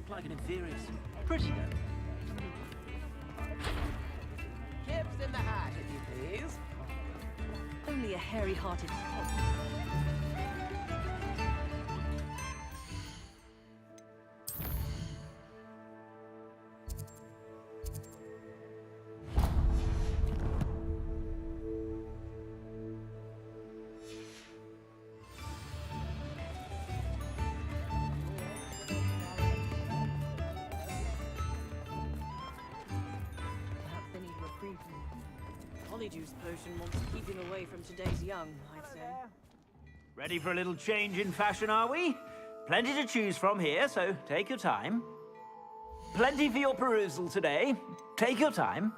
look like an inferior. Pretty though. Tips in the hat, if you please. Only a hairy-hearted hog. Juice potion wants to keep him away from today's young, I'd say. Ready for a little change in fashion, are we? Plenty to choose from here, so take your time. Plenty for your perusal today. Take your time.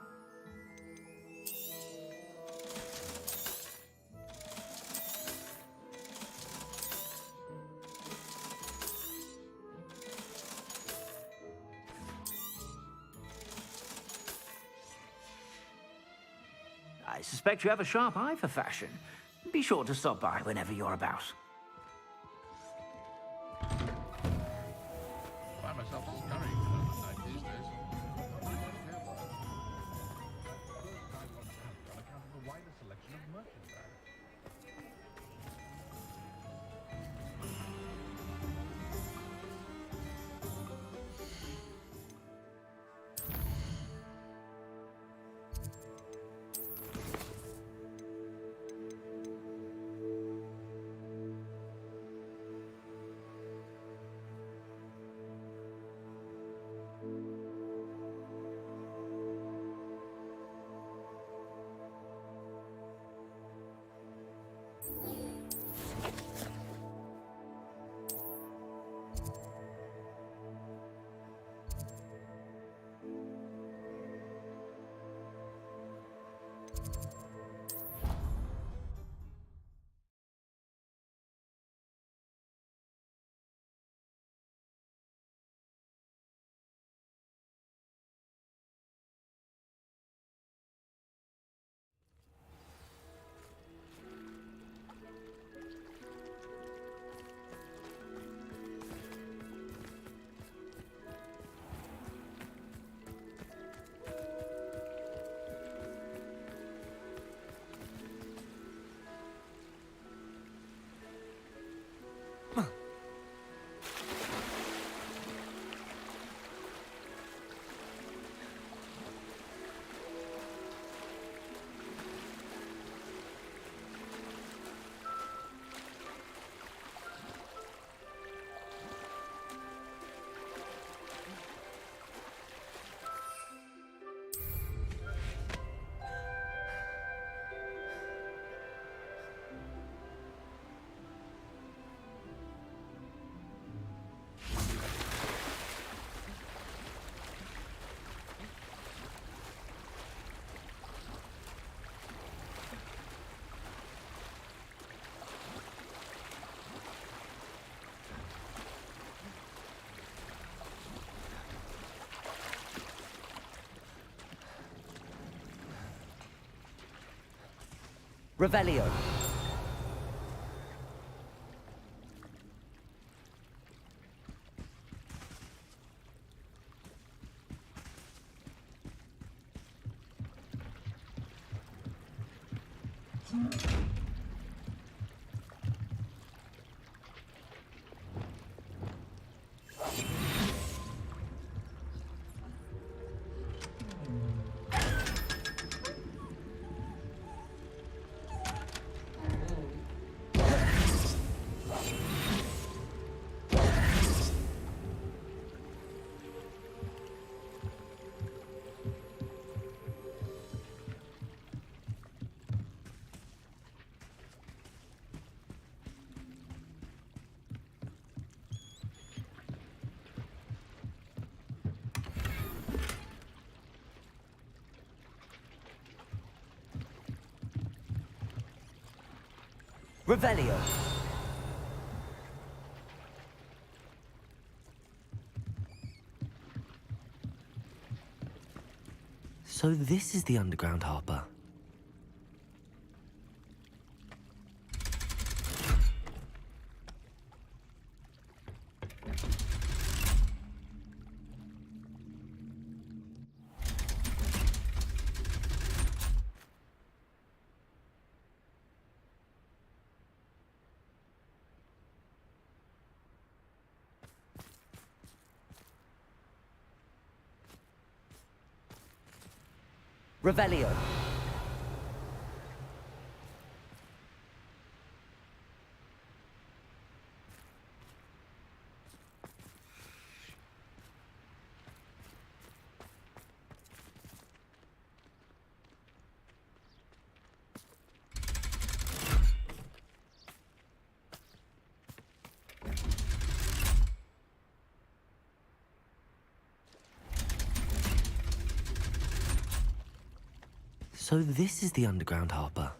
I suspect you have a sharp eye for fashion. Be sure to stop by whenever you're about. I find myself scurrying around the night these days. I don't care what. First time on account of the wider selection of merchandise. Revelio. Revelio. So this is the underground harbor. Revelio. So this is the underground harbour.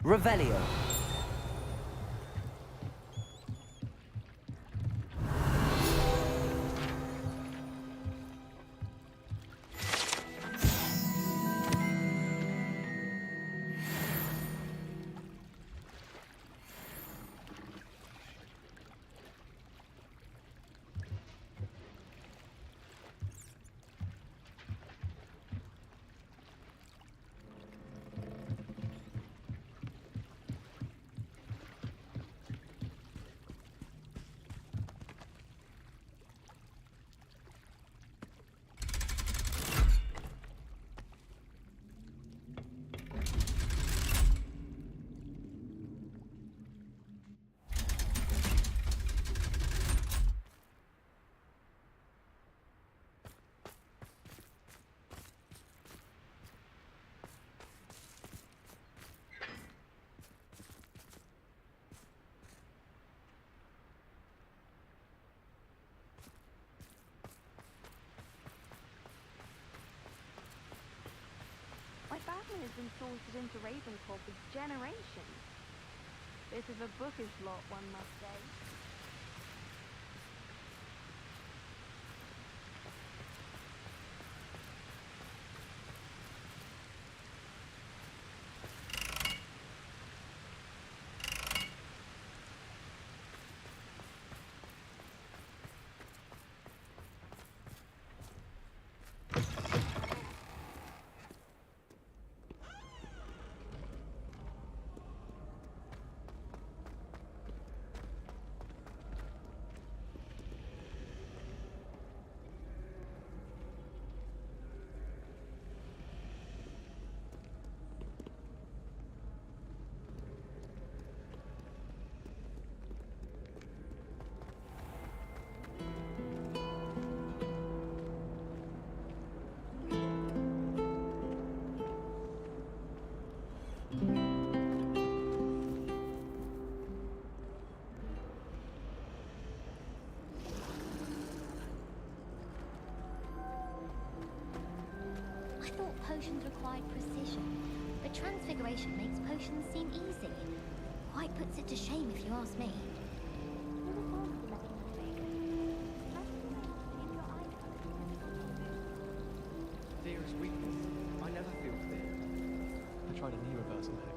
Revelio. My family has been sorted into Ravenclaw for generations. This is a bookish lot, one must say. I thought potions required precision, but transfiguration makes potions seem easy. Quite puts it to shame if you ask me. Fear is weakness. I never feel fear. I tried a new reversal hack.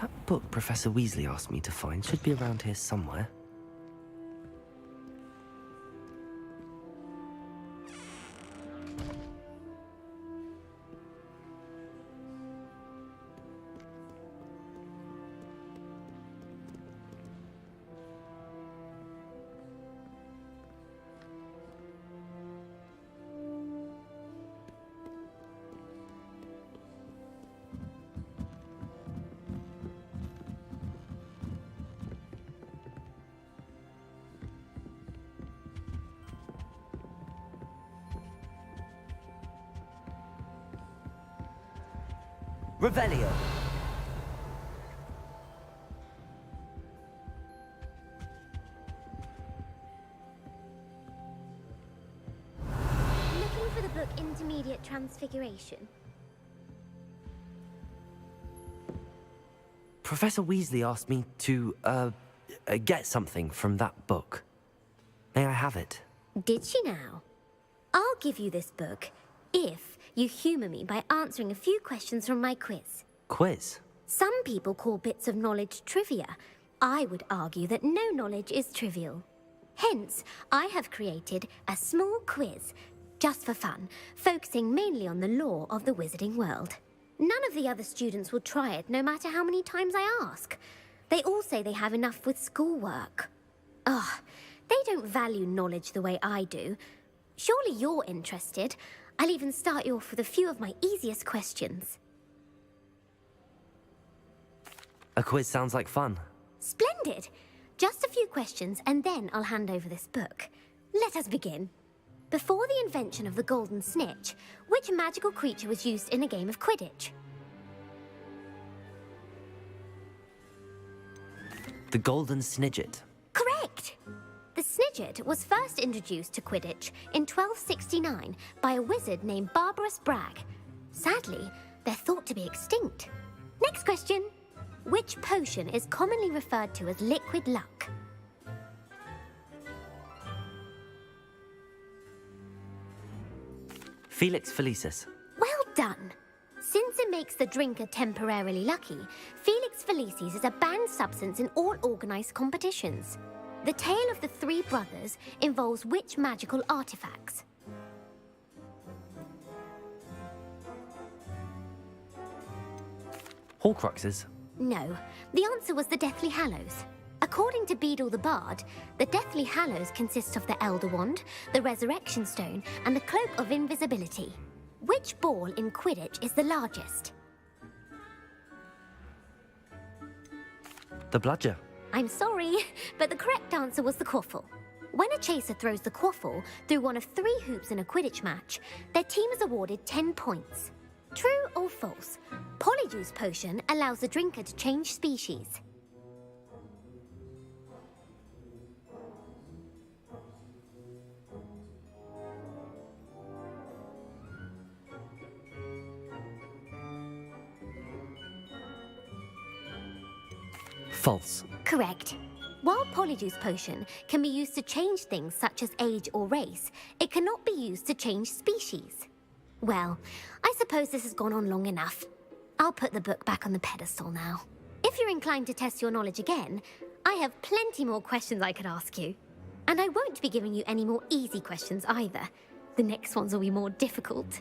That book Professor Weasley asked me to find should be around here somewhere. Revelio. Looking for the book Intermediate Transfiguration. Professor Weasley asked me to, get something from that book. May I have it? Did she now? I'll give you this book. if you humour me by answering a few questions from my quiz. Quiz? Some people call bits of knowledge trivia. I would argue that no knowledge is trivial. Hence, I have created a small quiz, just for fun, focusing mainly on the lore of the wizarding world. None of the other students will try it, no matter how many times I ask. They all say they have enough with schoolwork. Ugh, they don't value knowledge the way I do. Surely you're interested. I'll even start you off with a few of my easiest questions. A quiz sounds like fun. Splendid! Just a few questions and then I'll hand over this book. Let us begin. Before the invention of the golden snitch, which magical creature was used in a game of Quidditch? The Golden Snidget. Correct! The Snidget was first introduced to Quidditch in 1269 by a wizard named Barbarous Bragg. Sadly, they're thought to be extinct. Next question. Which potion is commonly referred to as liquid luck? Felix Felicis. Well done! Since it makes the drinker temporarily lucky, Felix Felicis is a banned substance in all organised competitions. The tale of the three brothers involves which magical artifacts? Horcruxes. No, the answer was the Deathly Hallows. According to Beadle the Bard, the Deathly Hallows consists of the Elder Wand, the Resurrection Stone, and the Cloak of Invisibility. Which ball in Quidditch is the largest? The Bludger. I'm sorry, but the correct answer was the Quaffle. When a chaser throws the Quaffle through one of 3 hoops in a Quidditch match, their team is awarded 10 points. True or false? Polyjuice Potion allows the drinker to change species. False. Correct. While Polyjuice Potion can be used to change things such as age or race, it cannot be used to change species. Well, I suppose this has gone on long enough. I'll put the book back on the pedestal now. If you're inclined to test your knowledge again, I have plenty more questions I could ask you. And I won't be giving you any more easy questions either. The next ones will be more difficult.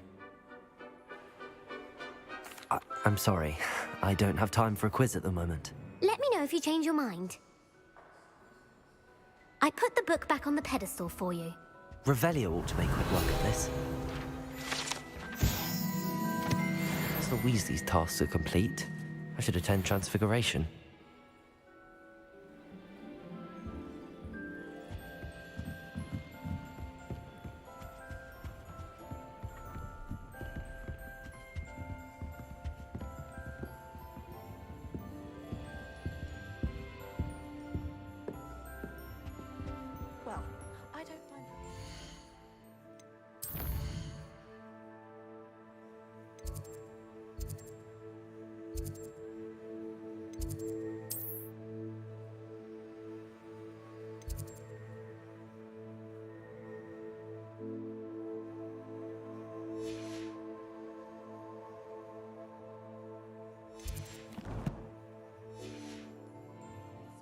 I'm sorry. I don't have time for a quiz at the moment. Let me know if you change your mind. I put the book back on the pedestal for you. Revelio ought to make quick work of this. As the Weasley's tasks are complete, I should attend Transfiguration. Well, I don't find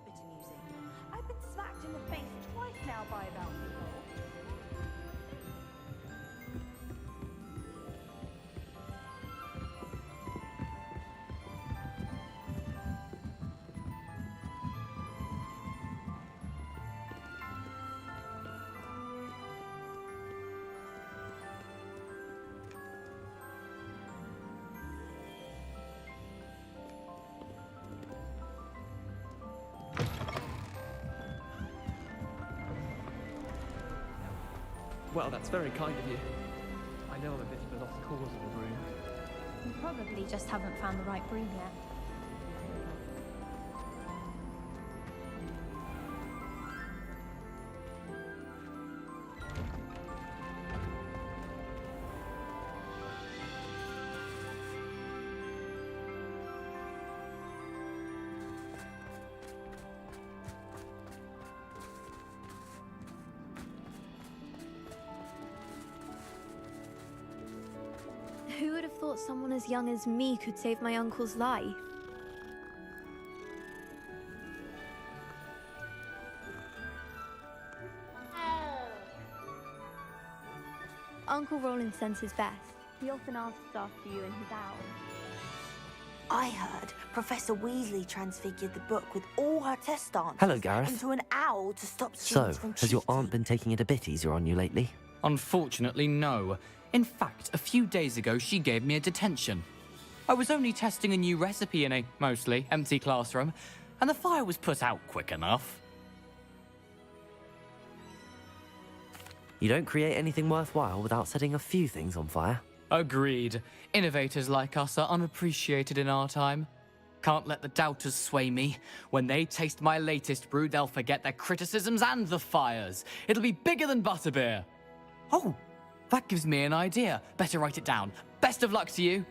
spitting music. I've been smacked in the face twice now by about people. Well, that's very kind of you. I know I'm a bit of a lost cause in the room. You probably just haven't found the right broom yet. thought someone as young as me could save my uncle's life. Uncle Roland sends his best. He often asks after you in his owl. I heard Professor Weasley transfigured the book with all her test answers Hello, Gareth. into an owl to stop So, students from has your cheating. aunt been taking it a bit easier on you lately? Unfortunately, no. In fact, a few days ago, she gave me a detention. I was only testing a new recipe in a mostly empty classroom, and the fire was put out quick enough. You don't create anything worthwhile without setting a few things on fire. Agreed. Innovators like us are unappreciated in our time. Can't let the doubters sway me. When they taste my latest brew, they'll forget their criticisms and the fires. It'll be bigger than butterbeer. Oh, that gives me an idea. Better write it down. Best of luck to you.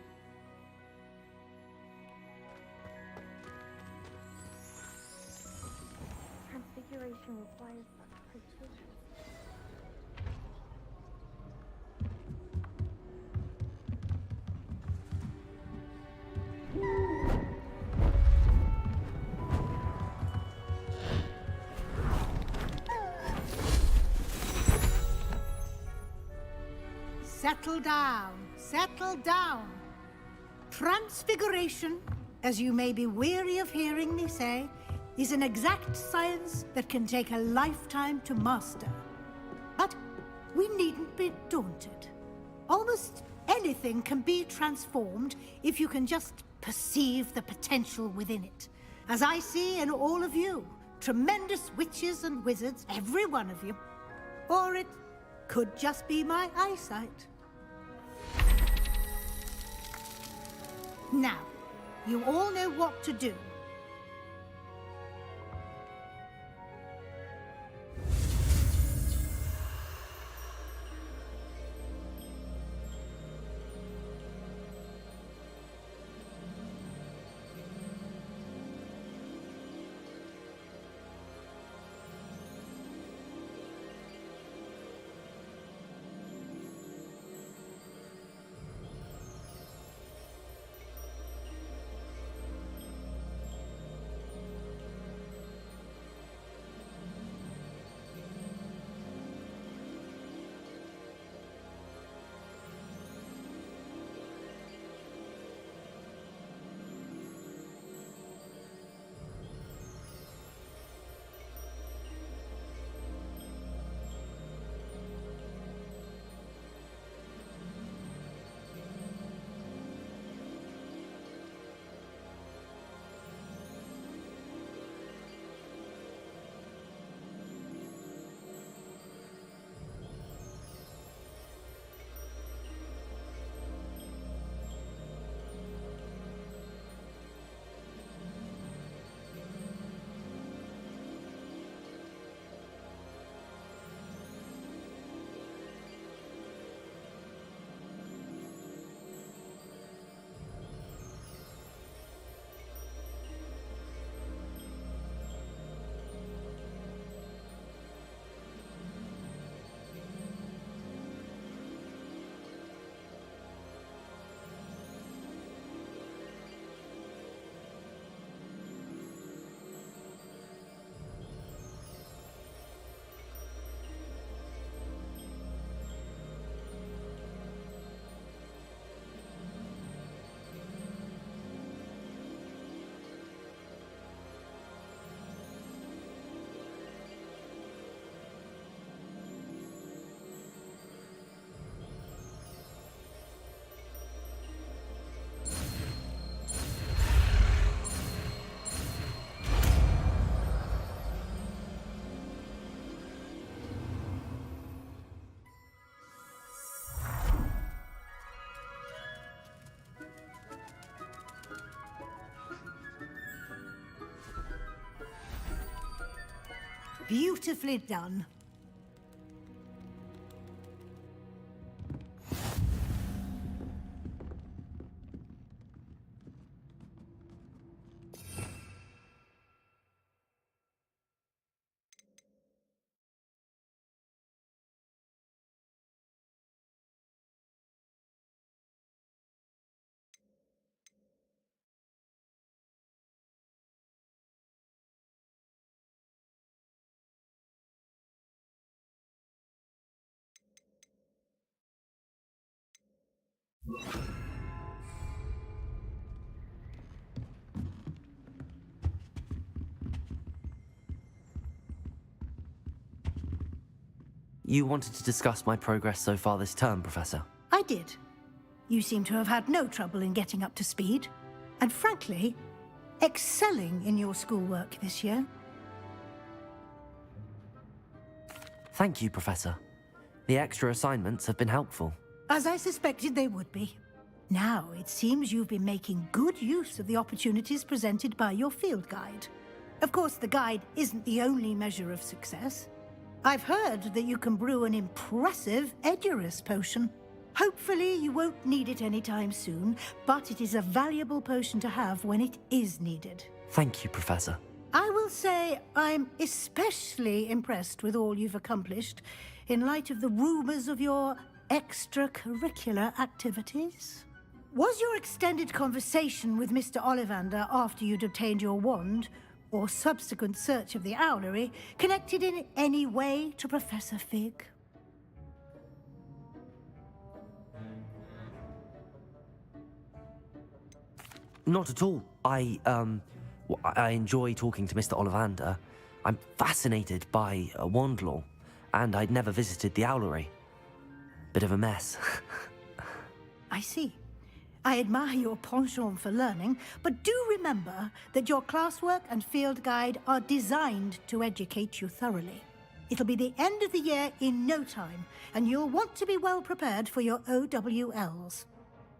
Transfiguration requires precision. Settle down, settle down. Transfiguration, as you may be weary of hearing me say, is an exact science that can take a lifetime to master. But we needn't be daunted. Almost anything can be transformed if you can just perceive the potential within it. As I see in all of you, tremendous witches and wizards, every one of you. Or it could just be my eyesight. Now, you all know what to do. Beautifully done. You wanted to discuss my progress so far this term, Professor? I did. You seem to have had no trouble in getting up to speed, and frankly, excelling in your schoolwork this year. Thank you, Professor. The extra assignments have been helpful. As I suspected they would be. Now, it seems you've been making good use of the opportunities presented by your field guide. Of course, the guide isn't the only measure of success. I've heard that you can brew an impressive Edurus potion. Hopefully, you won't need it anytime soon, but it is a valuable potion to have when it is needed. Thank you, Professor. I will say I'm especially impressed with all you've accomplished in light of the rumors of your extracurricular activities. Was your extended conversation with Mr. Ollivander after you'd obtained your wand, or subsequent search of the owlery, connected in any way to Professor Fig? Not at all. I enjoy talking to Mr. Ollivander. I'm fascinated by wand lore, and I'd never visited the owlery. Bit of a mess. I see. I admire your penchant for learning, but do remember that your classwork and field guide are designed to educate you thoroughly. It'll be the end of the year in no time, and you'll want to be well prepared for your OWLs.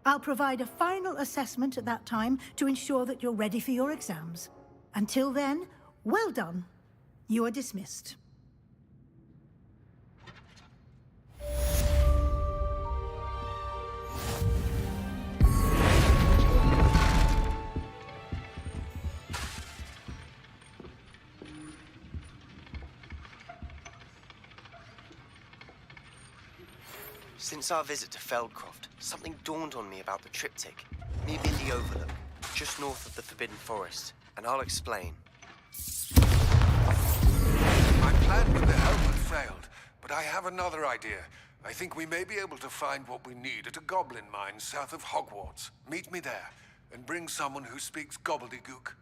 I'll provide a final assessment at that time to ensure that you're ready for your exams. Until then, well done. You are dismissed. Since our visit to Feldcroft, something dawned on me about the triptych, near Bindi Overlook, just north of the Forbidden Forest, and I'll explain. My plan with the help had failed, but I have another idea. I think we may be able to find what we need at a goblin mine south of Hogwarts. Meet me there, and bring someone who speaks gobbledygook.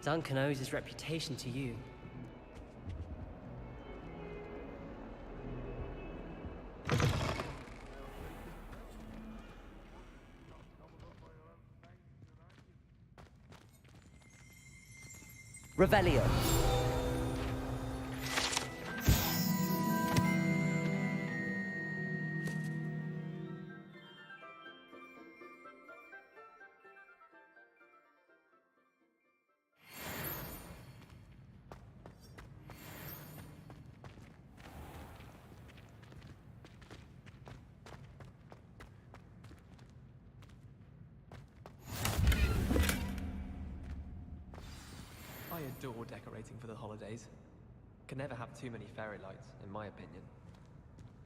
Duncan owes his reputation to you. Revelio. I adore decorating for the holidays. Can never have too many fairy lights, in my opinion.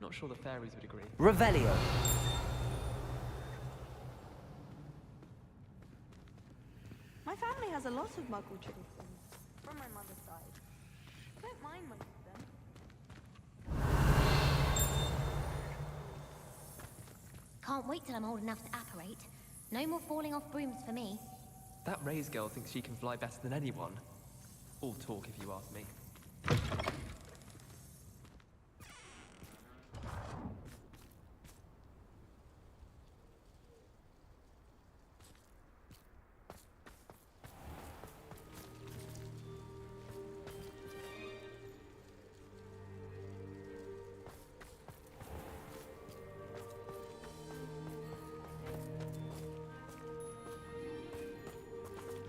Not sure the fairies would agree. Revelio. My family has a lot of Muggle traditions from my mother's side. Don't mind most of them. Can't wait till I'm old enough to apparate. No more falling off brooms for me. That Ray's girl thinks she can fly better than anyone. All talk, if you ask me.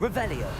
Revelio.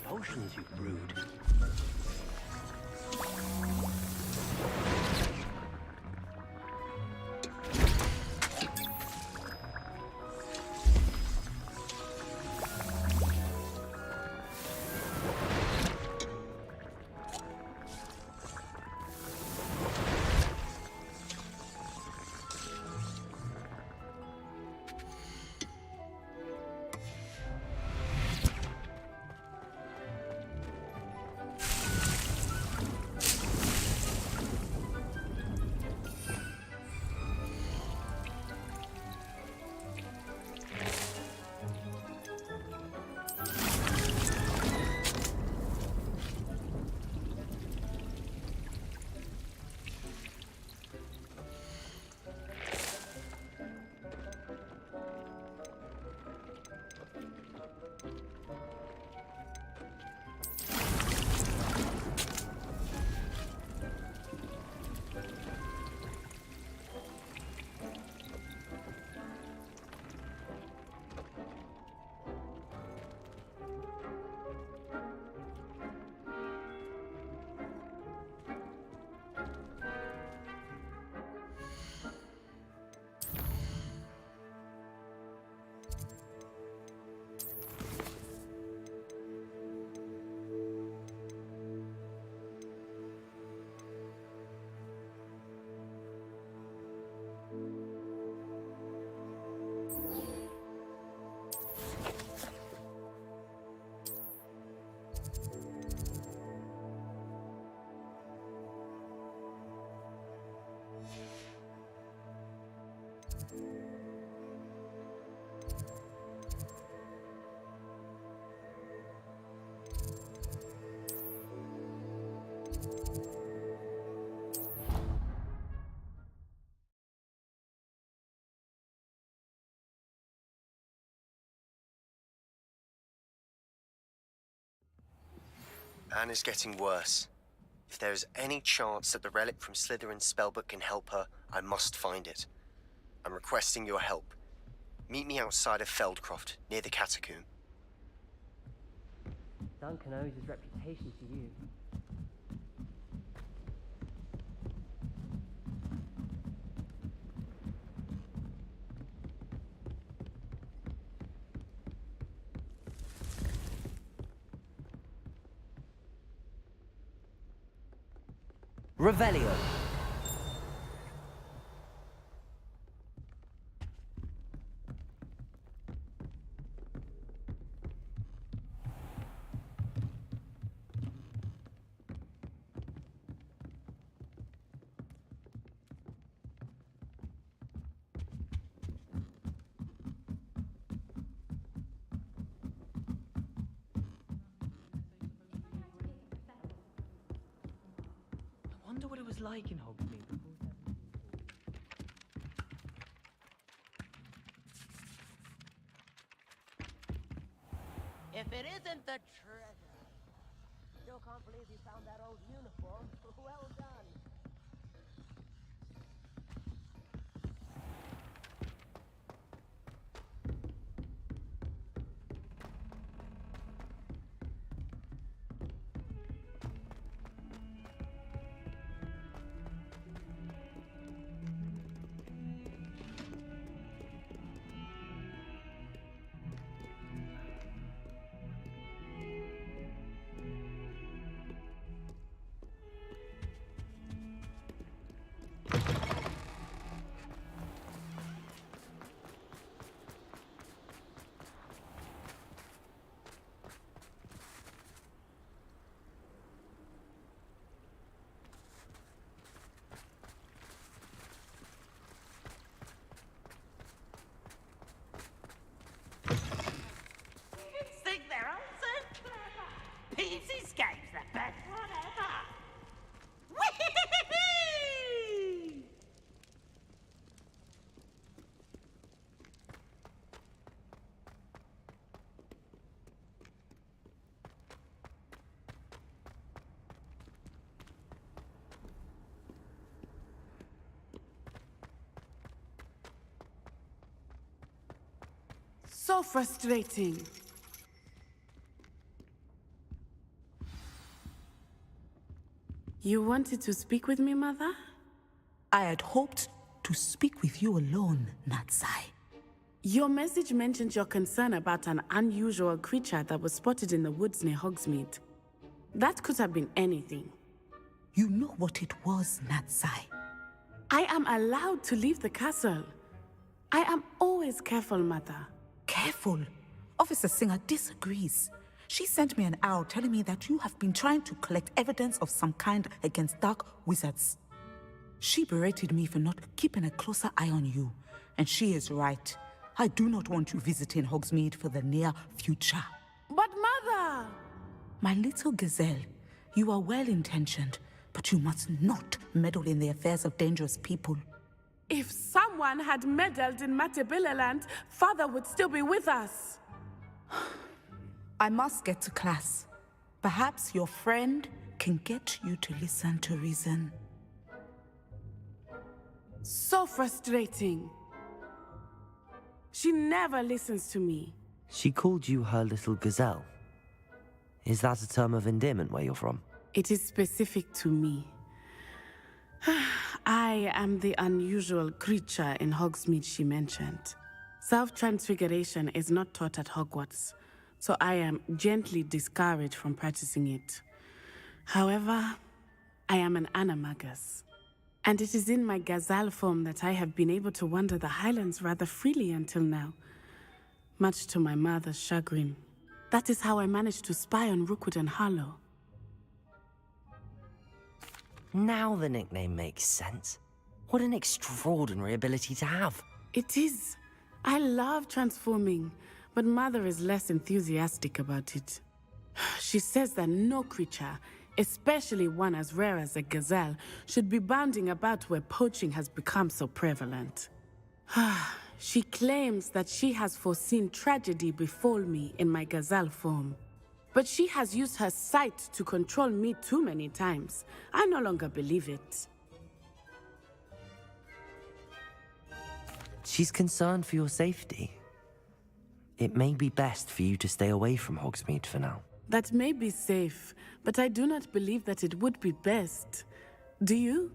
Potions you've brewed. Anne is getting worse. If there is any chance that the relic from Slytherin's spellbook can help her, I must find it. I'm requesting your help. Meet me outside of Feldcroft, near the catacomb. Duncan owes his reputation to you. Revelio. I wonder what it was like in Hogsmeade before. If it isn't the treasure. Still can't believe you found that old uniform. Well done. Think they're all so clever. Pete's escape's the best one ever. Whee! So frustrating. You wanted to speak with me, Mother? I had hoped to speak with you alone, Natsai. Your message mentioned your concern about an unusual creature that was spotted in the woods near Hogsmeade. That could have been anything. You know what it was, Natsai. I am allowed to leave the castle. I am always careful, Mother. Careful? Officer Singer disagrees. She sent me an owl telling me that you have been trying to collect evidence of some kind against dark wizards. She berated me for not keeping a closer eye on you, and she is right. I do not want you visiting Hogsmeade for the near future. But Mother! My little gazelle, you are well-intentioned, but you must not meddle in the affairs of dangerous people. If someone had meddled in Matabeleland, Father would still be with us. I must get to class. Perhaps your friend can get you to listen to reason. So frustrating. She never listens to me. She called you her little gazelle. Is that a term of endearment where you're from? It is specific to me. I am the unusual creature in Hogsmeade she mentioned. Self-transfiguration is not taught at Hogwarts, so I am gently discouraged from practicing it. However, I am an animagus, and it is in my gazelle form that I have been able to wander the highlands rather freely until now, much to my mother's chagrin. That is how I managed to spy on Rookwood and Harlow. Now the nickname makes sense. What an extraordinary ability to have. It is. I love transforming, but Mother is less enthusiastic about it. She says that no creature, especially one as rare as a gazelle, should be bounding about where poaching has become so prevalent. She claims that she has foreseen tragedy befall me in my gazelle form. But she has used her sight to control me too many times. I no longer believe it. She's concerned for your safety. It may be best for you to stay away from Hogsmeade for now. That may be safe, but I do not believe that it would be best. Do you?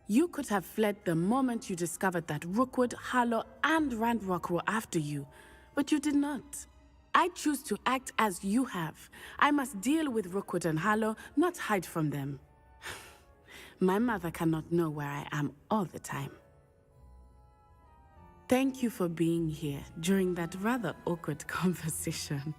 You could have fled the moment you discovered that Rookwood, Harlow, and Ranrock were after you, but you did not. I choose to act as you have. I must deal with Rookwood and Harlow, not hide from them. My mother cannot know where I am all the time. Thank you for being here during that rather awkward conversation.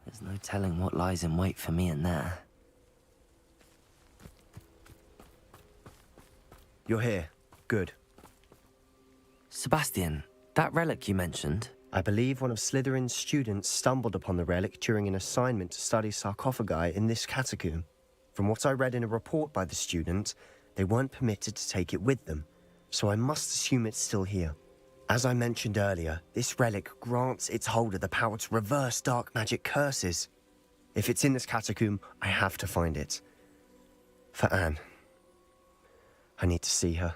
There's no telling what lies in wait for me in there. You're here. Good. Sebastian, that relic you mentioned... I believe one of Slytherin's students stumbled upon the relic during an assignment to study sarcophagi in this catacomb. From what I read in a report by the student, they weren't permitted to take it with them, so I must assume it's still here. As I mentioned earlier, this relic grants its holder the power to reverse dark magic curses. If it's in this catacomb, I have to find it. For Anne. I need to see her.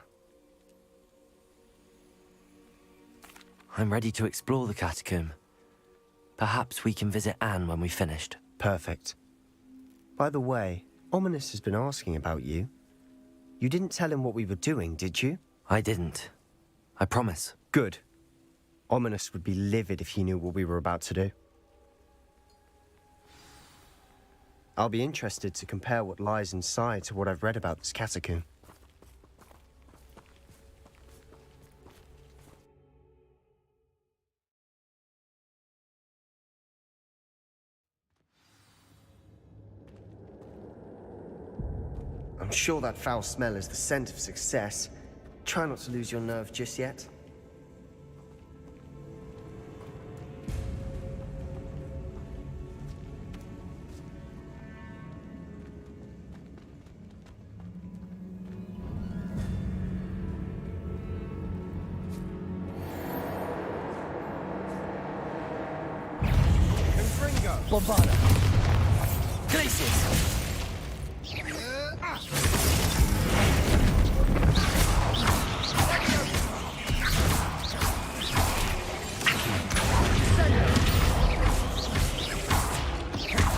I'm ready to explore the catacomb. Perhaps we can visit Anne when we've finished. Perfect. By the way, Ominous has been asking about you. You didn't tell him what we were doing, did you? I didn't. I promise. Good. Ominous would be livid if he knew what we were about to do. I'll be interested to compare what lies inside to what I've read about this catacomb. I'm sure that foul smell is the scent of success. Try not to lose your nerve just yet. Bombarda. Glacius.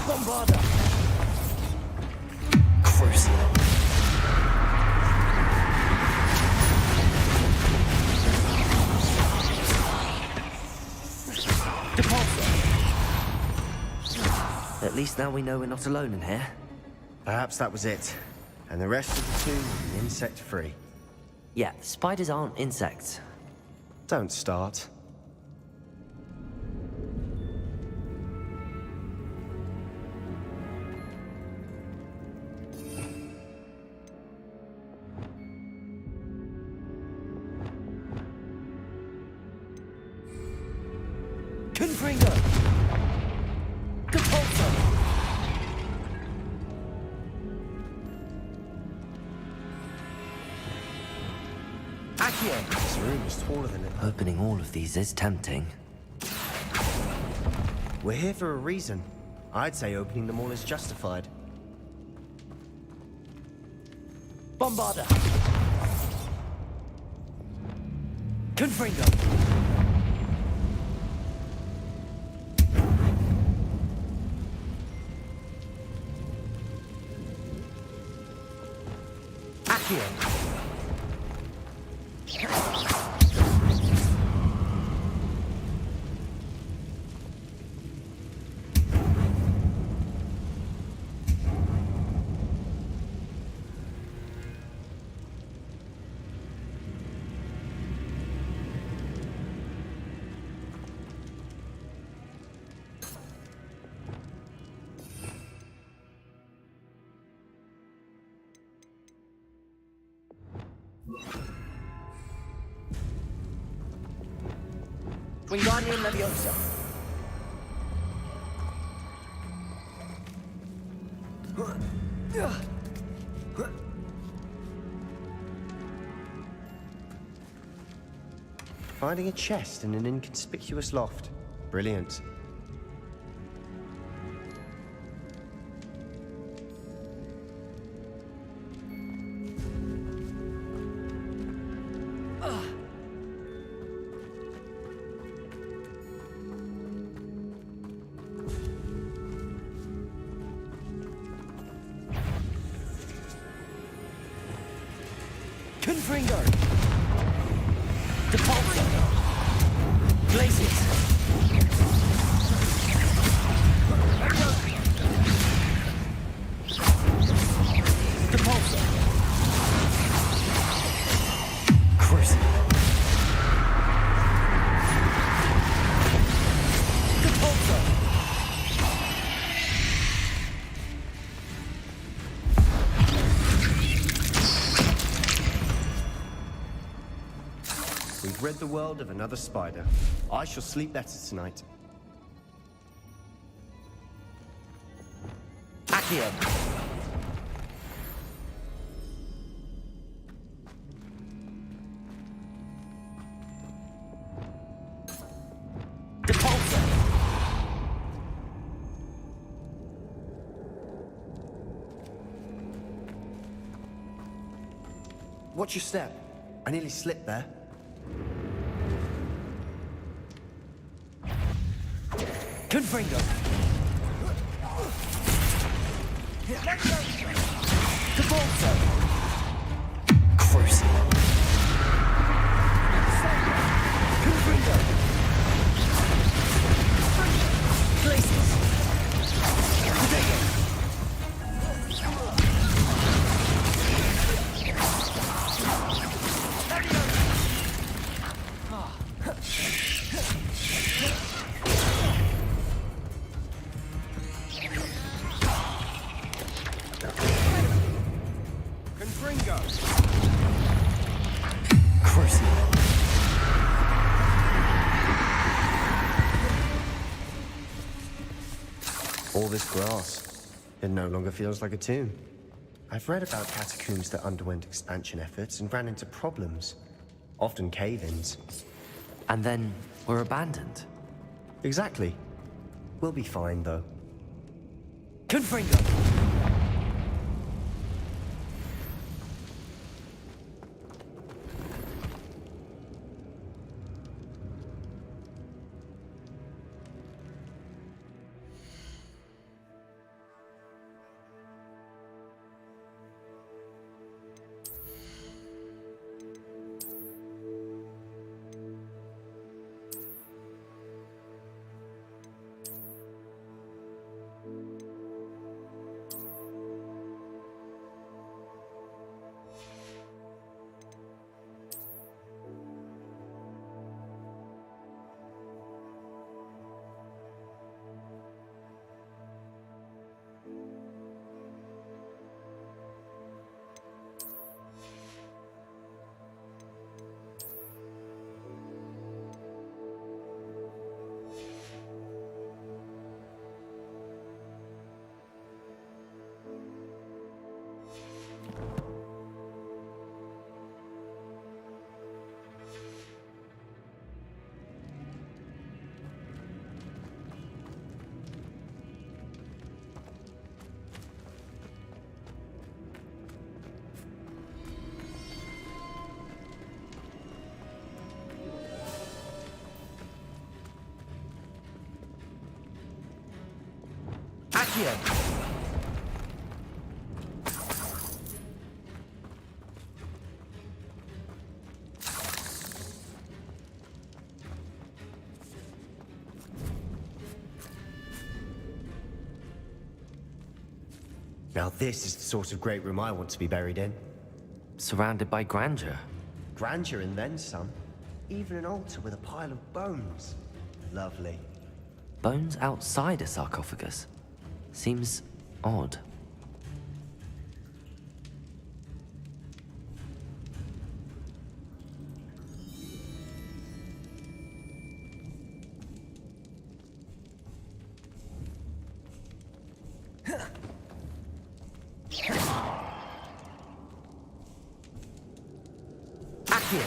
Bombarda. Crucial. At least now we know we're not alone in here. Perhaps that was it. And the rest of the tomb will be insect-free. Yeah, spiders aren't insects. Don't start. Confringo! Capulso! Accio! This room is taller than it. Opening all of these is tempting. We're here for a reason. I'd say opening them all is justified. Bombarda! Confringo! Accio! Wingardium Leviosa. Finding a chest in an inconspicuous loft. Brilliant. Confringo! Depulso! Glacius! Depulso! Crucible! Depulso! We've rid the world of another spider. I shall sleep better tonight. Accio! Depulso! Watch your step. I nearly slipped there. Confringo! Depulso! Crucible! Confringo! Glacius! Potato! Confringo! Crucible! All this grass. It no longer feels like a tomb. I've read about catacombs that underwent expansion efforts and ran into problems. Often cave-ins. And then were abandoned. Exactly. We'll be fine, though. Confringo! Accio! Now this is the sort of great room I want to be buried in. Surrounded by grandeur. Grandeur and then some. Even an altar with a pile of bones. Lovely. Bones outside a sarcophagus. Seems odd. Accio.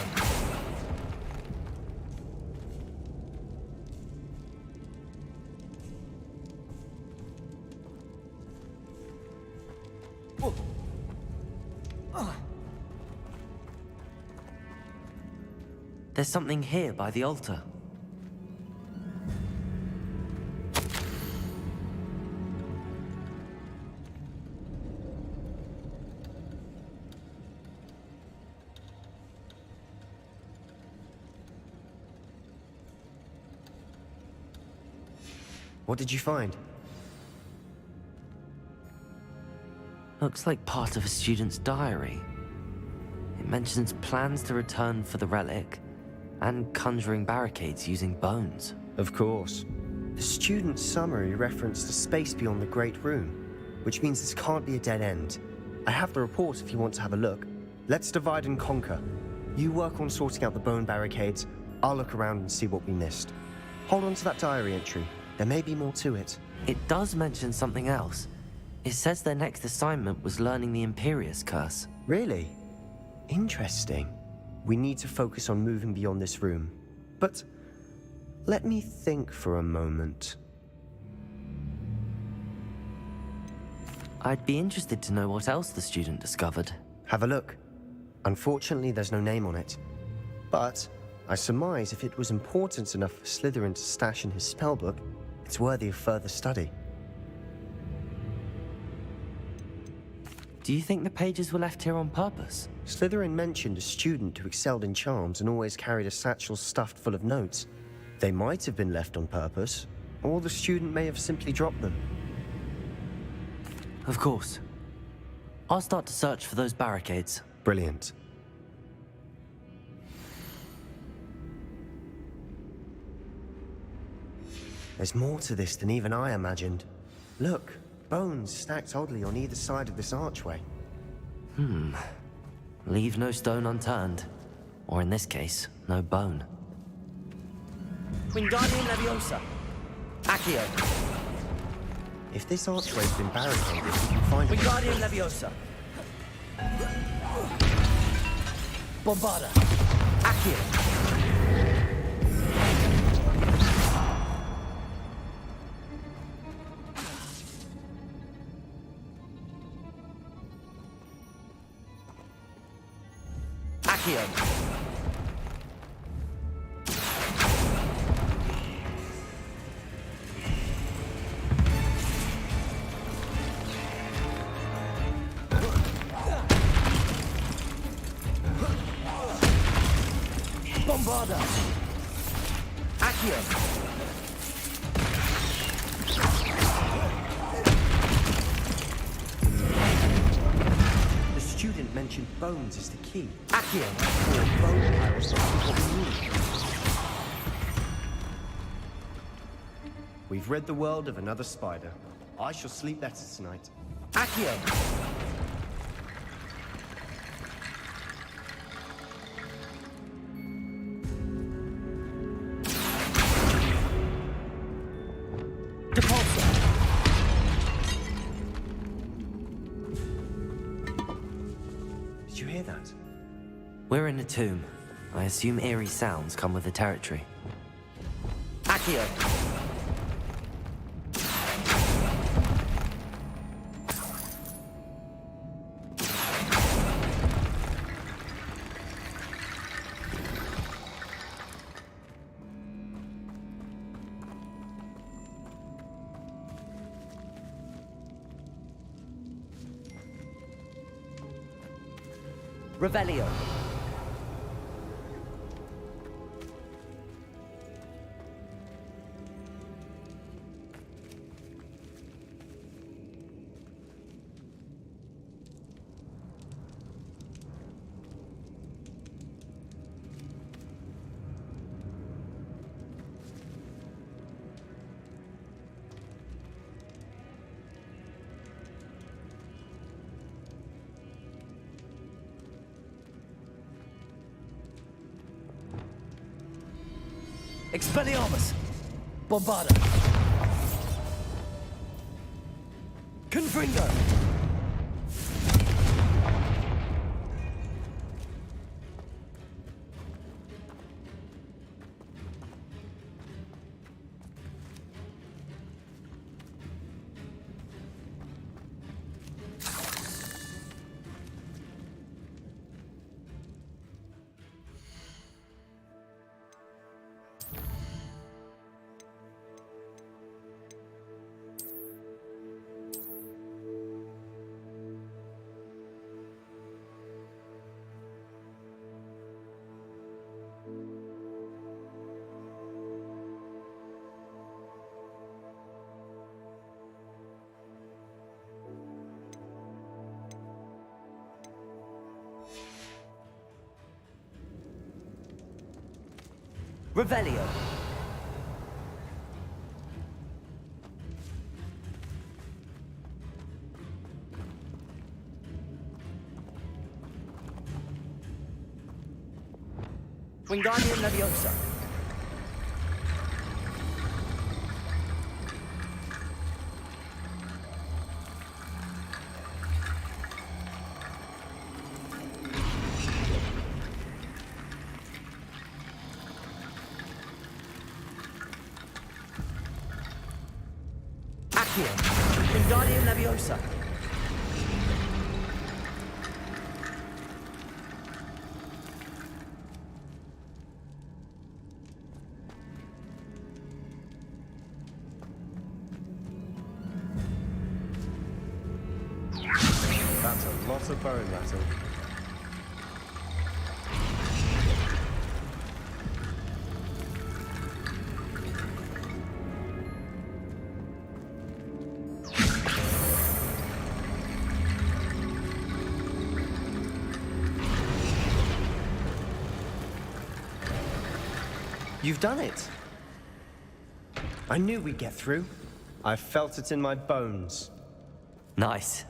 There's something here by the altar. What did you find? Looks like part of a student's diary. It mentions plans to return for the relic and conjuring barricades using bones. Of course. The student's summary referenced a space beyond the Great Room, which means this can't be a dead end. I have the report if you want to have a look. Let's divide and conquer. You work on sorting out the bone barricades, I'll look around and see what we missed. Hold on to that diary entry. There may be more to it. It does mention something else. It says their next assignment was learning the Imperius Curse. Really? Interesting. We need to focus on moving beyond this room. But let me think for a moment. I'd be interested to know what else the student discovered. Have a look. Unfortunately, there's no name on it. But I surmise if it was important enough for Slytherin to stash in his spellbook, it's worthy of further study. Do you think the pages were left here on purpose? Slytherin mentioned a student who excelled in charms and always carried a satchel stuffed full of notes. They might have been left on purpose, or the student may have simply dropped them. Of course. I'll start to search for those barricades. Brilliant. There's more to this than even I imagined. Look, bones stacked oddly on either side of this archway. Leave no stone unturned. Or in this case, no bone. Wingardium Leviosa. Accio. If this archway's been barricaded, we can find a... Wingardium Leviosa. Bombarda. Accio. Accio. Bombarda. Accio. The student mentioned bones as the key. Accio. Or bone piles, what we need. We've rid the world of another spider. I shall sleep better tonight. Accio. Did you hear that? We're in a tomb. I assume eerie sounds come with the territory. Accio. Revelio. Expelliarmus! Bombarda! Confringo! Revelio. Wingardium Leviosa. Accio. Wingardium Leviosa. That's a lot of bone rattle. You've done it. I knew we'd get through. I felt it in my bones. Nice.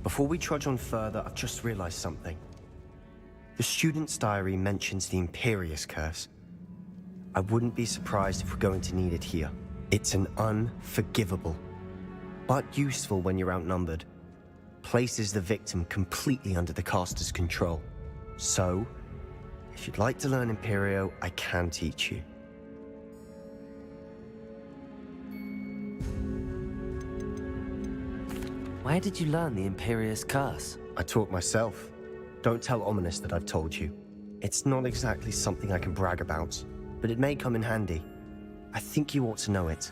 Before we trudge on further, I've just realized something. The student's diary mentions the Imperious Curse. I wouldn't be surprised if we're going to need it here. It's an unforgivable, but useful when you're outnumbered. Places the victim completely under the caster's control. So, if you'd like to learn Imperio, I can teach you. Where did you learn the Imperious Curse? I taught myself. Don't tell Ominous that I've told you. It's not exactly something I can brag about, but it may come in handy. I think you ought to know it.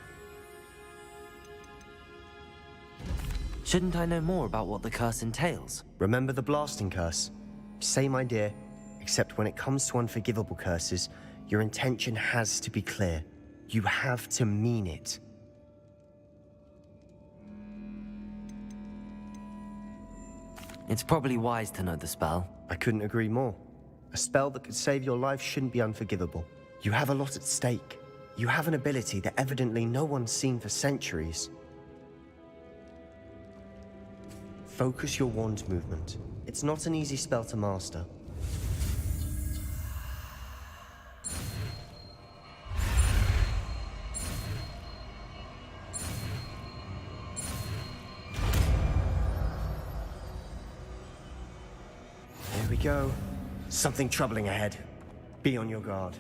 Shouldn't I know more about what the curse entails? Remember the blasting curse? Same idea, except when it comes to unforgivable curses, your intention has to be clear. You have to mean it. It's probably wise to know the spell. I couldn't agree more. A spell that could save your life shouldn't be unforgivable. You have a lot at stake. You have an ability that evidently no one's seen for centuries. Focus your wand movement. It's not an easy spell to master. Here we go. Something troubling ahead. Be on your guard.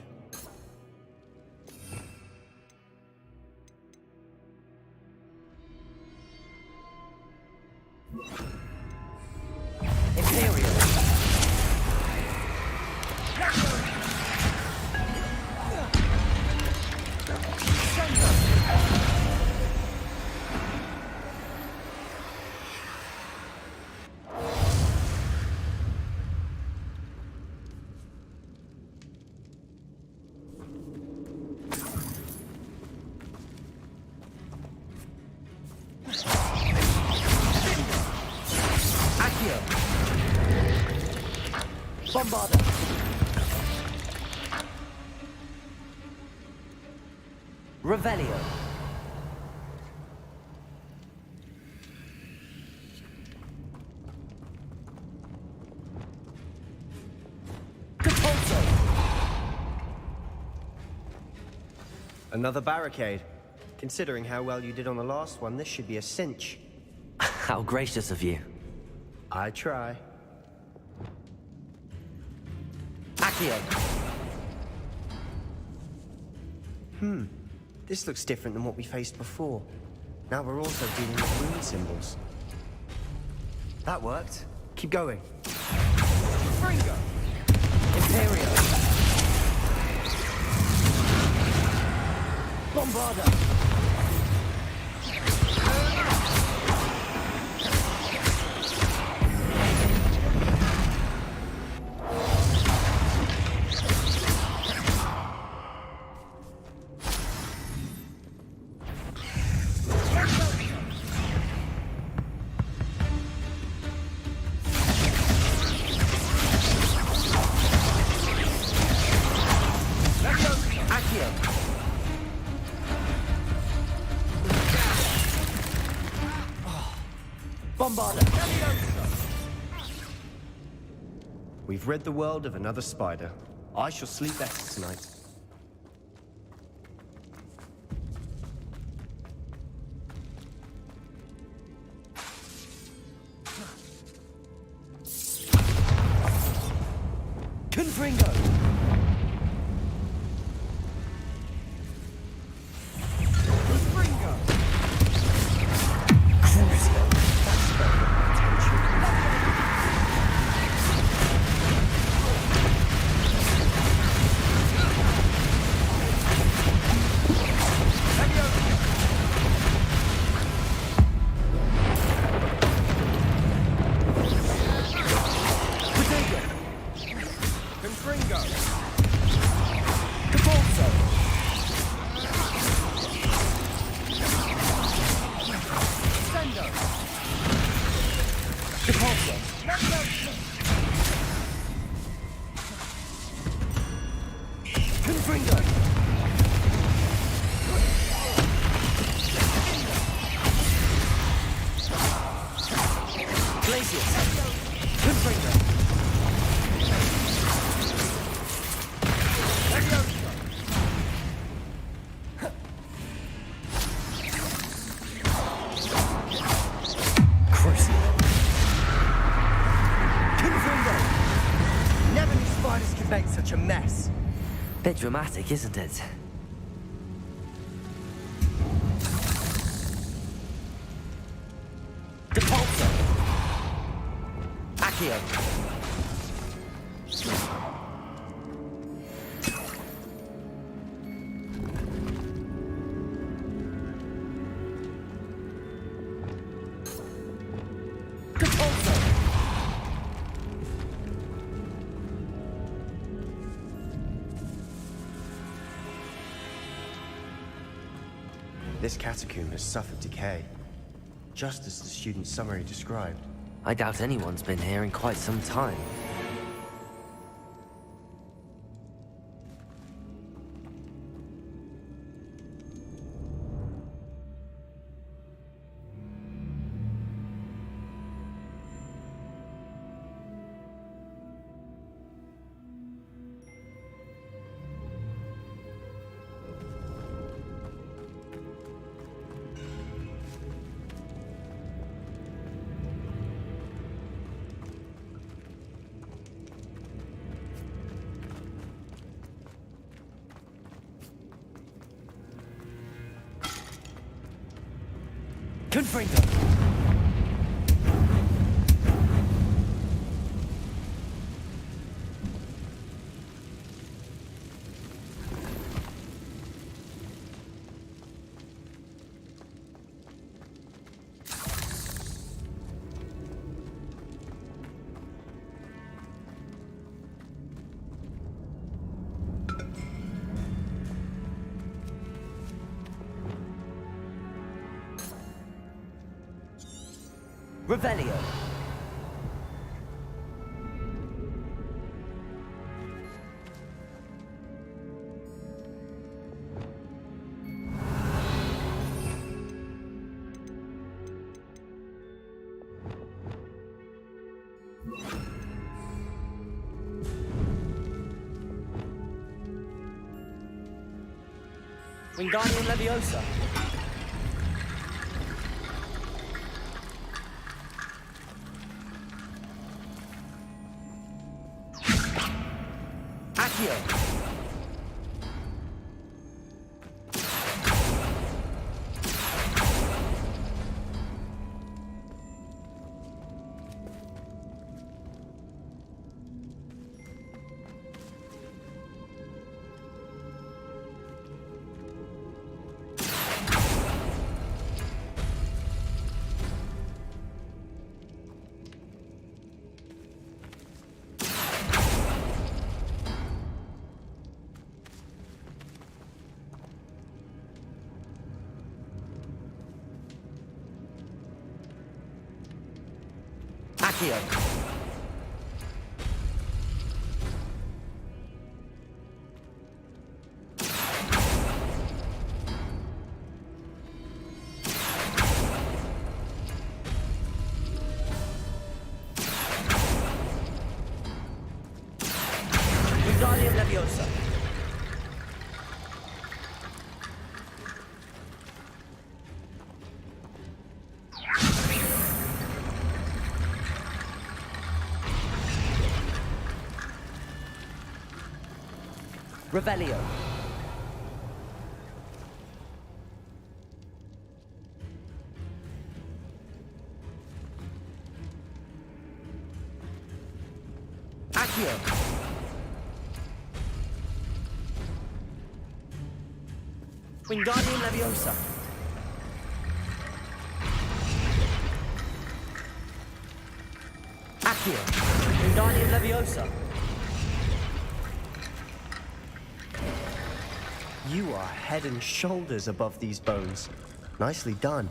Bombarda. Revelio. Control. Another barricade. Considering how well you did on the last one, this should be a cinch. How gracious of you. I try. Accio! This looks different than what we faced before. Now we're also dealing with rune symbols. That worked. Keep going. Fringo! Imperio! Bombarda! We've rid the world of another spider. I shall sleep better tonight. Confringo! Bit dramatic, isn't it? Depulso! Accio! This catacomb has suffered decay, just as the student's summary described. I doubt anyone's been here in quite some time. Confringo! Revelio. Wingardium Leviosa. Accio. Accio. Wingardium Leviosa. Revelio. Accio. Wingardium Leviosa. Accio. Wingardium Leviosa. You are head and shoulders above these bones. Nicely done.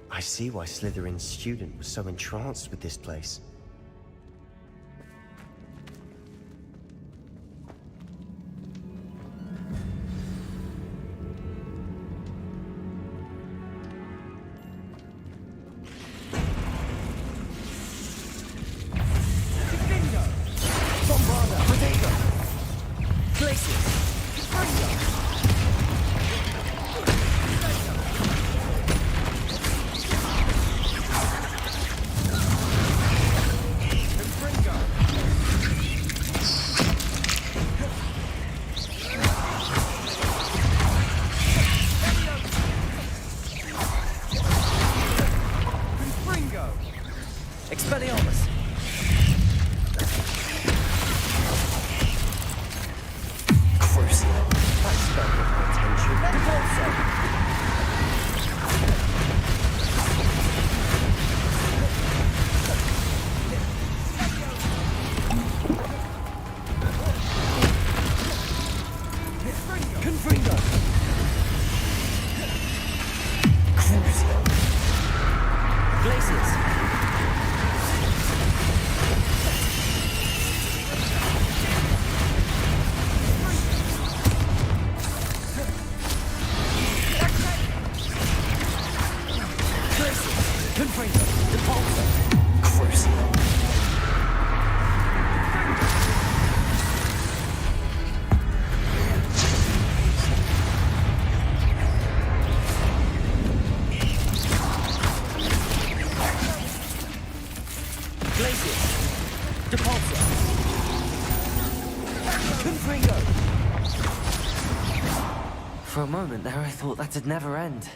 I see why Slytherin's student was so entranced with this place. Expelliarmus. Crucio. That spell got my attention. Repulso. Confringo. Crucio. Glacius. Confringo. Repulso. Crucio. Glacius. Repulso. Confringo. For a moment there, I thought that'd never end.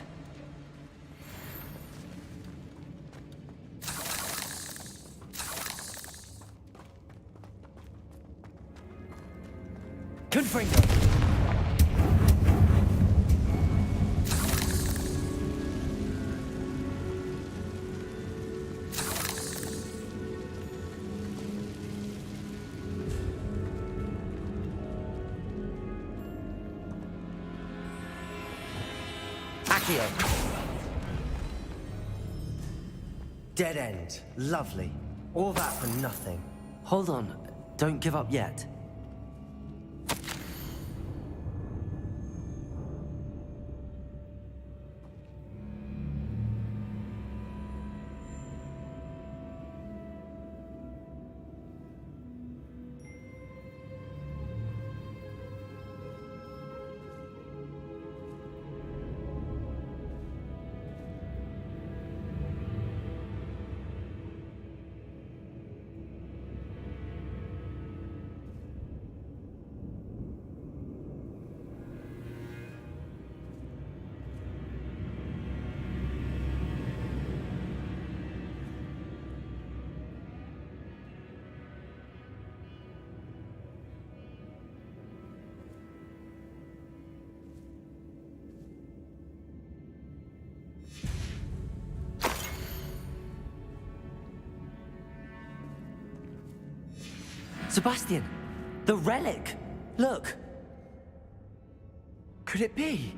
Confringo. Accio. Dead end. Lovely. All that for nothing. Hold on. Don't give up yet. Sebastian! The relic! Look! Could it be?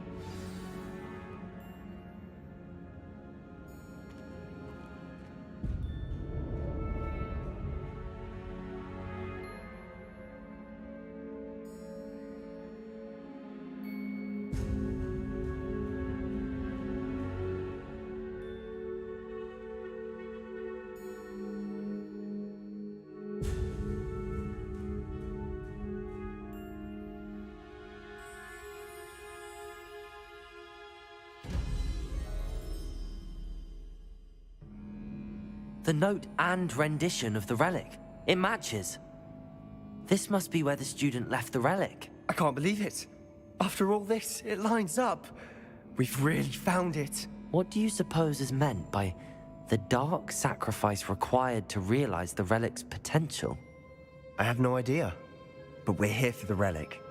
The note and rendition of the relic. It matches. This must be where the student left the relic. I can't believe it. After all this, it lines up. We've really found it. What do you suppose is meant by the dark sacrifice required to realize the relic's potential? I have no idea, but we're here for the relic.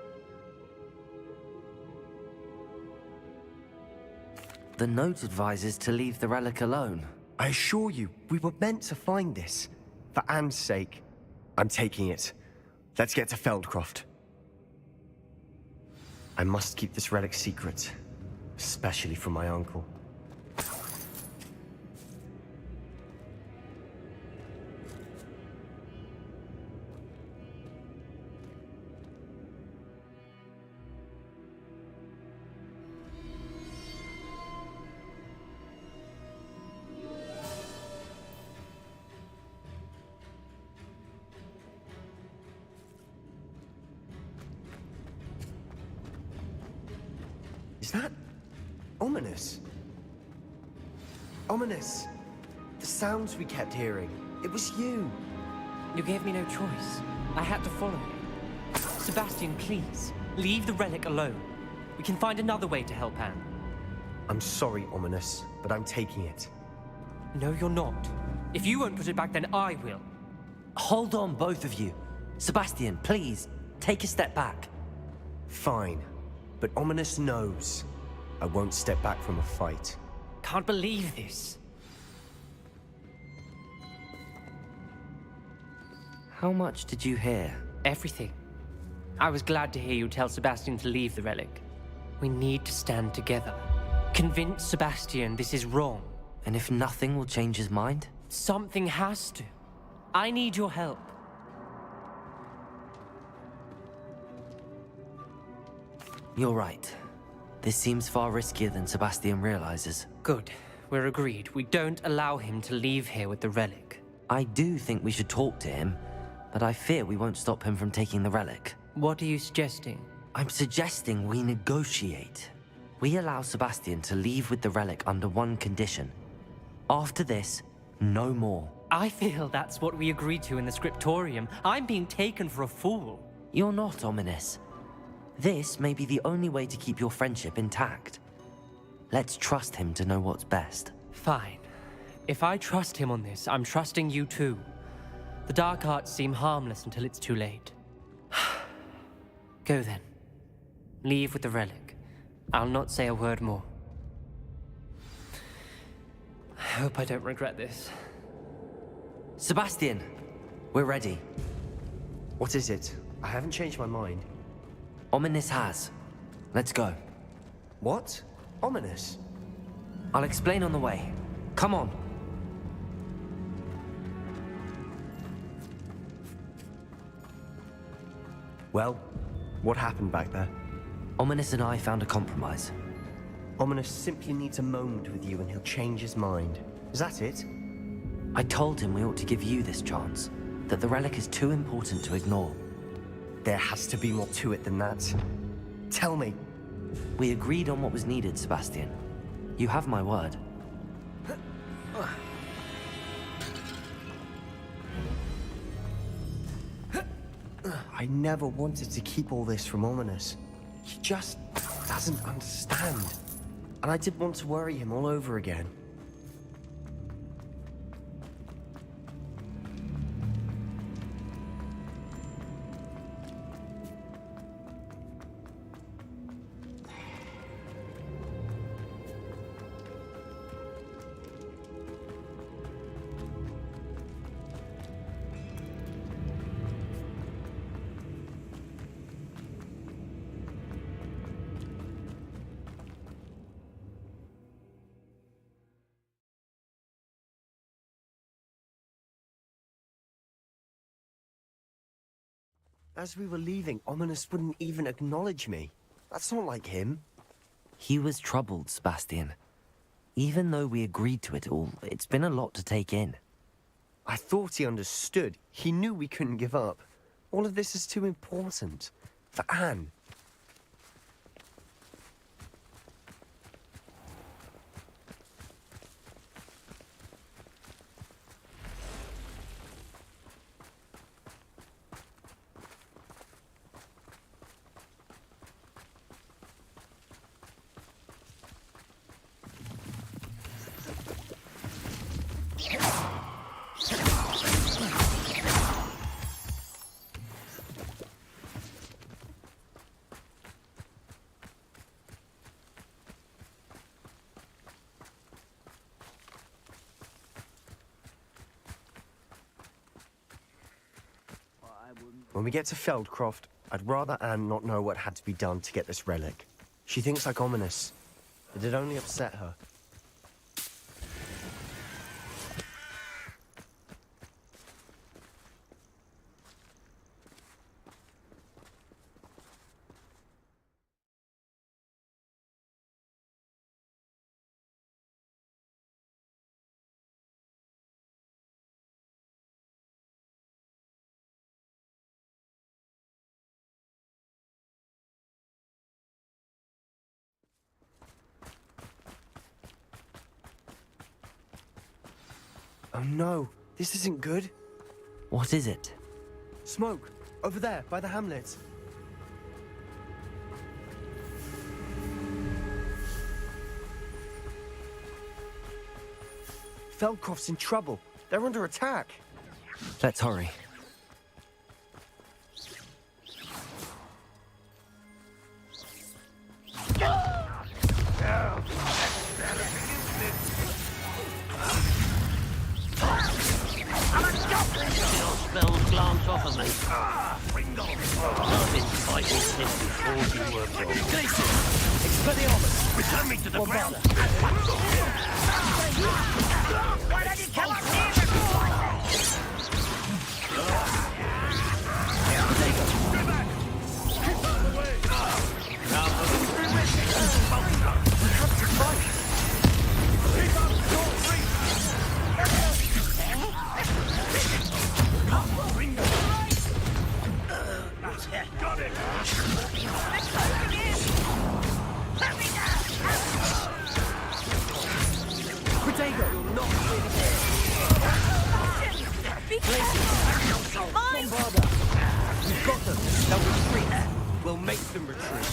The note advises to leave the relic alone. I assure you, we were meant to find this. For Anne's sake. I'm taking it. Let's get to Feldcroft. I must keep this relic secret, especially from my uncle. Is that ominous? Ominous. The sounds we kept hearing. It was you. You gave me no choice. I had to follow you. Sebastian, please, leave the relic alone. We can find another way to help Anne. I'm sorry, Ominous, but I'm taking it. No, you're not. If you won't put it back, then I will. Hold on, both of you. Sebastian, please, take a step back. Fine. But Ominous knows I won't step back from a fight. Can't believe this. How much did you hear? Everything. I was glad to hear you tell Sebastian to leave the relic. We need to stand together. Convince Sebastian this is wrong. And if nothing will change his mind? Something has to. I need your help. You're right. This seems far riskier than Sebastian realizes. Good. We're agreed. We don't allow him to leave here with the relic. I do think we should talk to him, but I fear we won't stop him from taking the relic. What are you suggesting? I'm suggesting we negotiate. We allow Sebastian to leave with the relic under one condition. After this, no more. I feel that's what we agreed to in the scriptorium. I'm being taken for a fool. You're not, Ominous. This may be the only way to keep your friendship intact. Let's trust him to know what's best. Fine. If I trust him on this, I'm trusting you too. The dark arts seem harmless until it's too late. Go then. Leave with the relic. I'll not say a word more. I hope I don't regret this. Sebastian, we're ready. What is it? I haven't changed my mind. Ominous has. Let's go. What? Ominous? I'll explain on the way. Come on. Well, what happened back there? Ominous and I found a compromise. Ominous simply needs a moment with you and he'll change his mind. Is that it? I told him we ought to give you this chance, that the relic is too important to ignore. There has to be more to it than that. Tell me. We agreed on what was needed, Sebastian. You have my word. I never wanted to keep all this from Ominous. He just doesn't understand. And I didn't want to worry him all over again. As we were leaving, Ominous wouldn't even acknowledge me. That's not like him. He was troubled, Sebastian. Even though we agreed to it all, it's been a lot to take in. I thought he understood. He knew we couldn't give up. All of this is too important. For Anne. When we get to Feldcroft, I'd rather Anne not know what had to be done to get this relic. She thinks like Ominous, but it only upset her. Oh no, this isn't good. What is it? Smoke, over there, by the hamlet. Feldcroft's in trouble. They're under attack. Let's hurry. Spells glance off of me. I've been fighting since before you were born. Expelliarmus! Return me to the ground! Why don't you come up here Got it! Protego! You're not really there. Be careful! Mine! Bombarda! We've got them. They'll retreat. We'll make them retreat.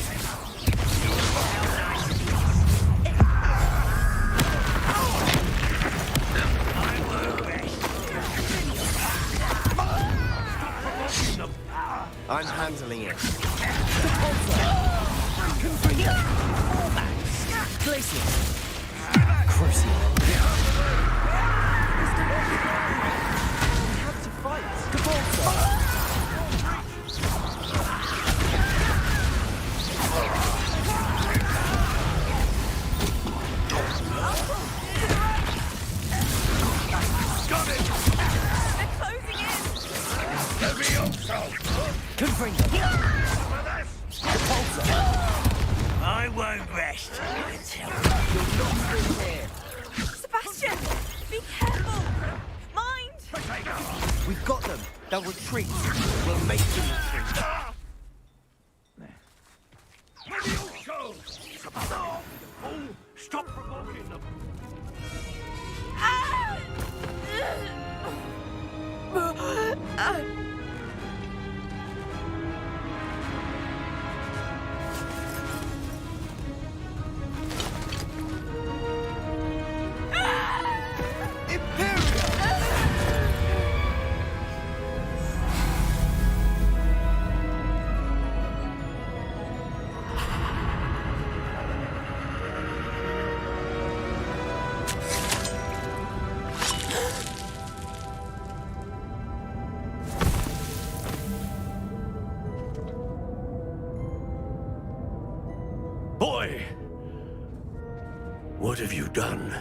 I'm handling it. Glacius! Crucial. We have to fight. Cabalsa! Got it! They're closing in! Confring them. I won't rest until You're not in here. Sebastian! Be careful! Mind! We've got them. They'll retreat. We'll make them retreat. Stop provoking them! Boy! What have you done?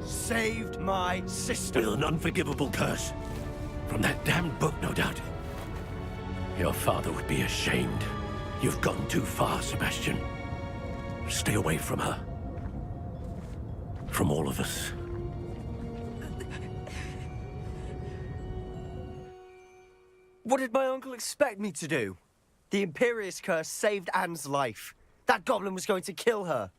Saved my sister. With an unforgivable curse. From that damned book, no doubt. Your father would be ashamed. You've gone too far, Sebastian. Stay away from her. From all of us. What did my uncle expect me to do? The Imperious curse saved Anne's life. That goblin was going to kill her.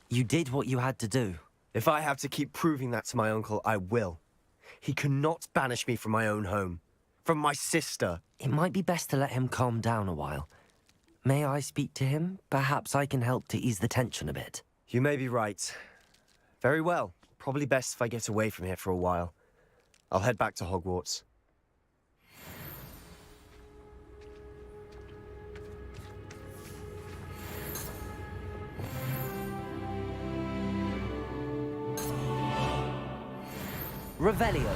You did what you had to do. If I have to keep proving that to my uncle, I will. He cannot banish me from my own home. From my sister. It might be best to let him calm down a while. May I speak to him? Perhaps I can help to ease the tension a bit. You may be right. Very well. Probably best if I get away from here for a while. I'll head back to Hogwarts. Revelio.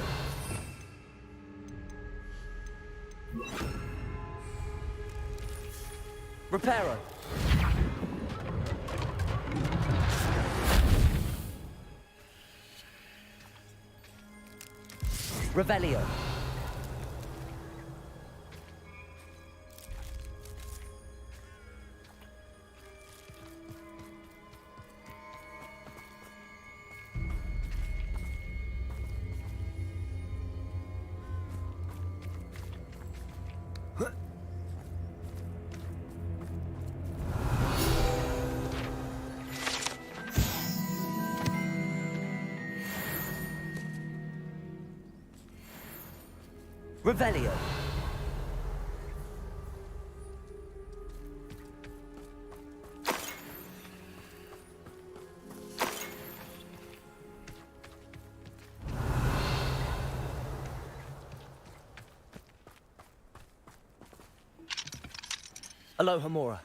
Reparo. Revelio. Revelio. Aloha Mora.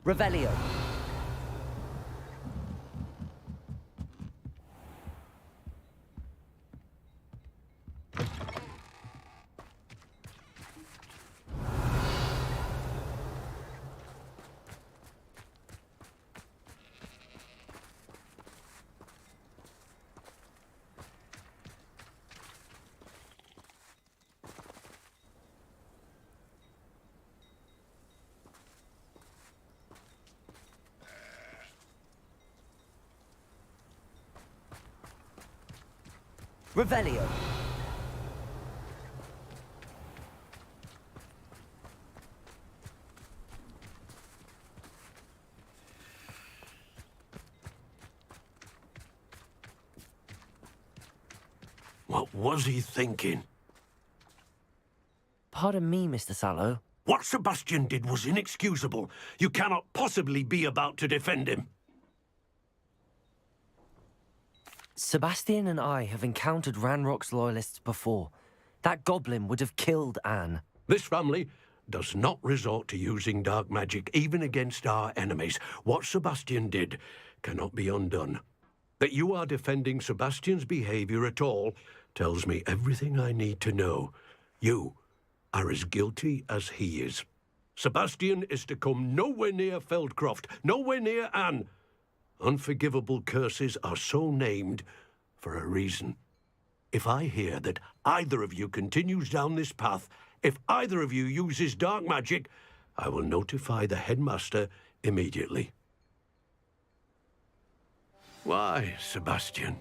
Revelio. Revelio. What was he thinking? Pardon me, Mr. Sallow. What Sebastian did was inexcusable. You cannot possibly be about to defend him. Sebastian and I have encountered Ranrock's loyalists before. That goblin would have killed Anne. This family does not resort to using dark magic even against our enemies. What Sebastian did cannot be undone. That you are defending Sebastian's behavior at all tells me everything I need to know. You are as guilty as he is. Sebastian is to come nowhere near Feldcroft, nowhere near Anne. Unforgivable curses are so named for a reason. If I hear that either of you continues down this path, if either of you uses dark magic, I will notify the headmaster immediately. Why, Sebastian?